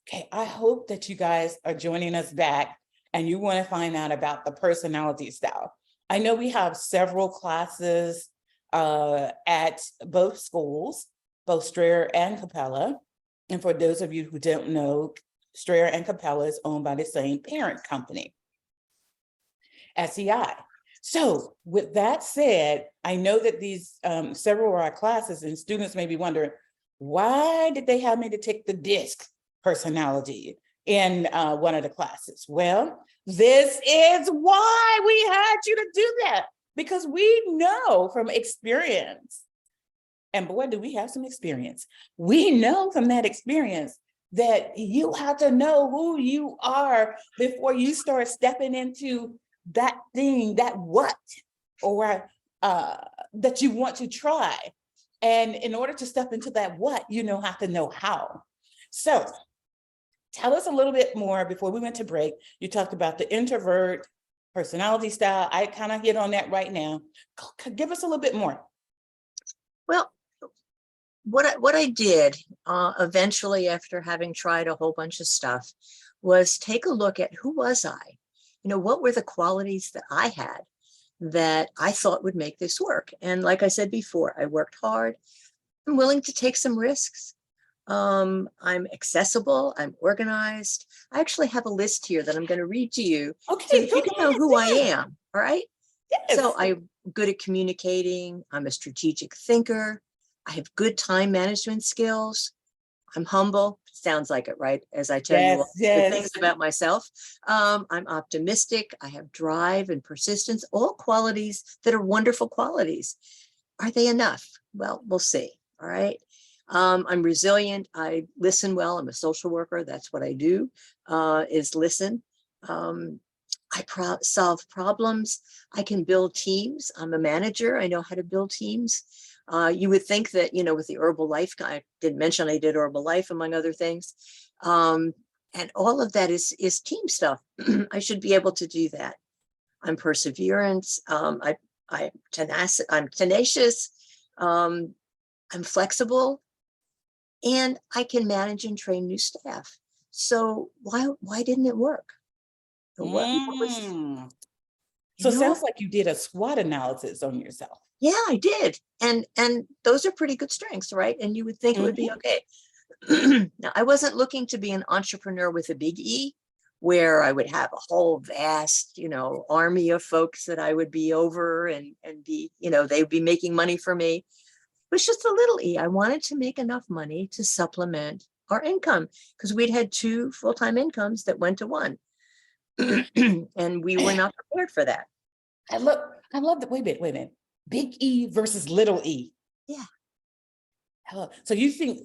Okay, I hope that you guys are joining us back and you want to find out about the personality style. I know we have several classes at both schools, both Strayer and Capella. And for those of you who don't know, Strayer and Capella is owned by the same parent company, SEI. So with that said, I know that these several of our classes and students may be wondering, why did they have me to take the DISC personality in one of the classes? Well, this is why we had you to do that, because we know from experience, and boy, do we have some experience. We know from that experience that you have to know who you are before you start stepping into that thing, that what, or that you want to try. And in order to step into that what, you have to know how. So tell us a little bit more before we went to break. You talked about the introvert personality style. I kind of hit on that right now. Give us a little bit more. Well, what I did eventually, after having tried a whole bunch of stuff, was take a look at who was I? What were the qualities that I had that I thought would make this work? And like I said before, I worked hard. I'm willing to take some risks. I'm accessible. I'm organized. I actually have a list here that I'm going to read to you, Okay, so that you can know who I am. All right. Yes. So I'm good at communicating. I'm a strategic thinker. I have good time management skills. I'm humble. Sounds like it, right? As I tell you all the things about myself. I'm optimistic. I have drive and persistence, all qualities that are wonderful qualities. Are they enough? Well, we'll see. All right. I'm resilient. I listen well. I'm a social worker. That's what I do, is listen. I solve problems. I can build teams. I'm a manager. I know how to build teams. You would think that, with the Herbalife, I didn't mention I did Herbalife, among other things. And all of that is team stuff. I should be able to do that. I'm perseverance. I'm tenacious. I'm flexible, and I can manage and train new staff. So why didn't it work? So it sounds like you did a SWOT analysis on yourself. Yeah, I did. And those are pretty good strengths, right? And you would think it would be okay. Now, I wasn't looking to be an entrepreneur with a big E, where I would have a whole vast, army of folks that I would be over and be, they would be making money for me. It was just a little E. I wanted to make enough money to supplement our income, because we'd had 2 full-time incomes that went to one. And we were not prepared for that. I love that. Wait a minute. Big E versus little E. Yeah. So did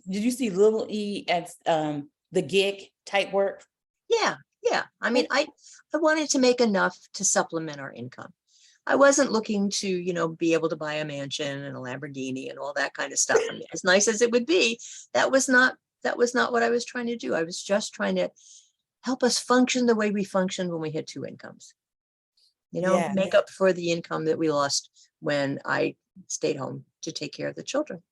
you see little E as the gig type work? Yeah. I mean, I wanted to make enough to supplement our income. I wasn't looking to, be able to buy a mansion and a Lamborghini and all that kind of stuff. I mean, as nice as it would be, that was not what I was trying to do. I was just trying to help us function the way we functioned when we had 2 incomes. Make up for the income that we lost when I stayed home to take care of the children.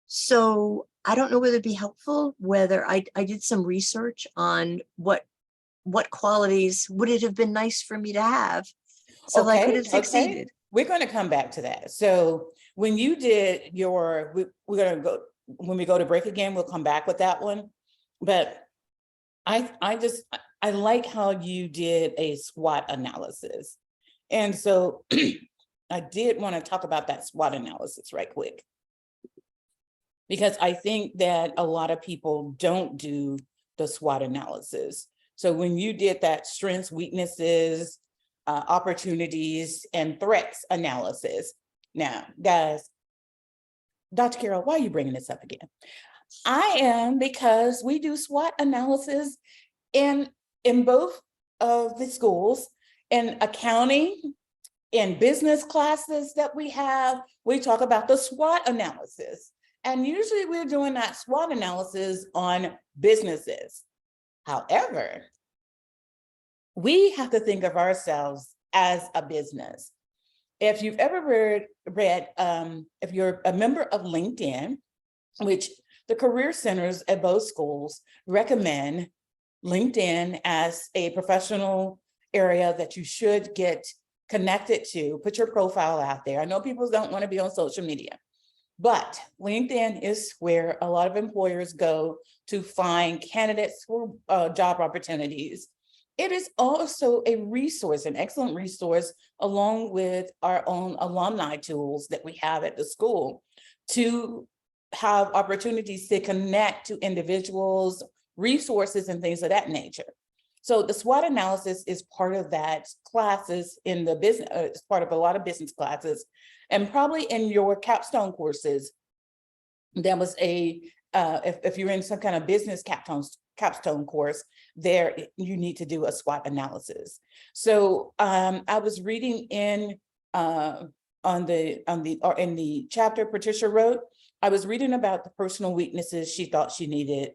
So I don't know whether it'd be helpful, whether I did some research on what qualities would it have been nice for me to have so that I could have succeeded. We're going to come back to that. So when you did we're going to go, when we go to break again, we'll come back with that one. But I like how you did a SWOT analysis. And so I did want to talk about that SWOT analysis right quick, because I think that a lot of people don't do the SWOT analysis. So when you did that strengths, weaknesses, opportunities, and threats analysis. Now, guys, Dr. Carol, why are you bringing this up again? I am, because we do SWOT analysis in both of the schools, in accounting, in business classes that we have. We talk about the SWOT analysis. And usually we're doing that SWOT analysis on businesses. However, we have to think of ourselves as a business. If you've ever read if you're a member of LinkedIn, which the career centers at both schools recommend LinkedIn as a professional area that you should get connected to, put your profile out there. I know people don't want to be on social media, but LinkedIn is where a lot of employers go to find candidates for job opportunities. It is also a resource, an excellent resource, along with our own alumni tools that we have at the school to have opportunities to connect to individuals, resources, and things of that nature. So the SWOT analysis is part of that classes in the business, it's part of a lot of business classes, and probably in your capstone courses, there was a, if you're in some kind of business capstone course, there you need to do a SWOT analysis. So I was reading in in the chapter Patricia wrote, I was reading about the personal weaknesses she thought she needed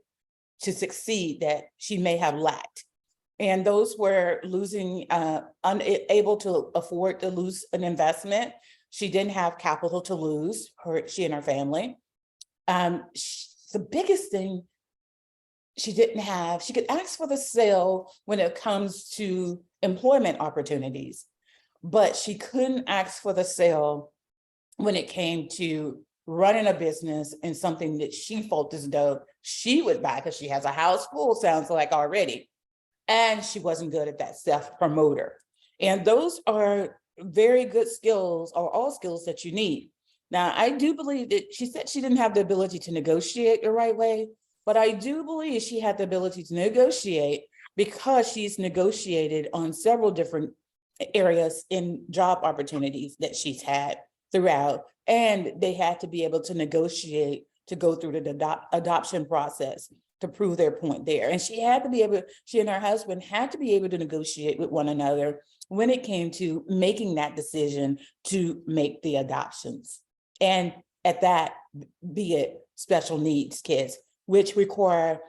to succeed that she may have lacked. And those were losing, unable to afford to lose an investment. She didn't have capital to lose, she and her family. The biggest thing she didn't have, she could ask for the sale when it comes to employment opportunities, but she couldn't ask for the sale when it came to running a business and something that she felt as though she would buy because she has a house full, sounds like already. And she wasn't good at that self-promoter. And those are very good skills, or all skills that you need. Now, I do believe that she said she didn't have the ability to negotiate the right way, but I do believe she had the ability to negotiate because she's negotiated on several different areas in job opportunities that she's had throughout. And they had to be able to negotiate to go through the adoption process to prove their point there. And she had to be able, she and her husband had to be able to negotiate with one another when it came to making that decision to make the adoptions. And at that, be it special needs kids, which require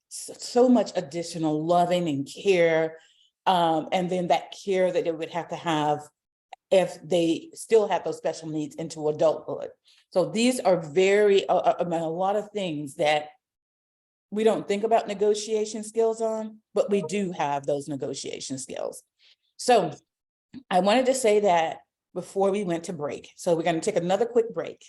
so much additional loving and care. And then that care that they would have to have if they still have those special needs into adulthood. So these are very, a lot of things that we don't think about negotiation skills on, but we do have those negotiation skills. So I wanted to say that before we went to break. So we're going to take another quick break.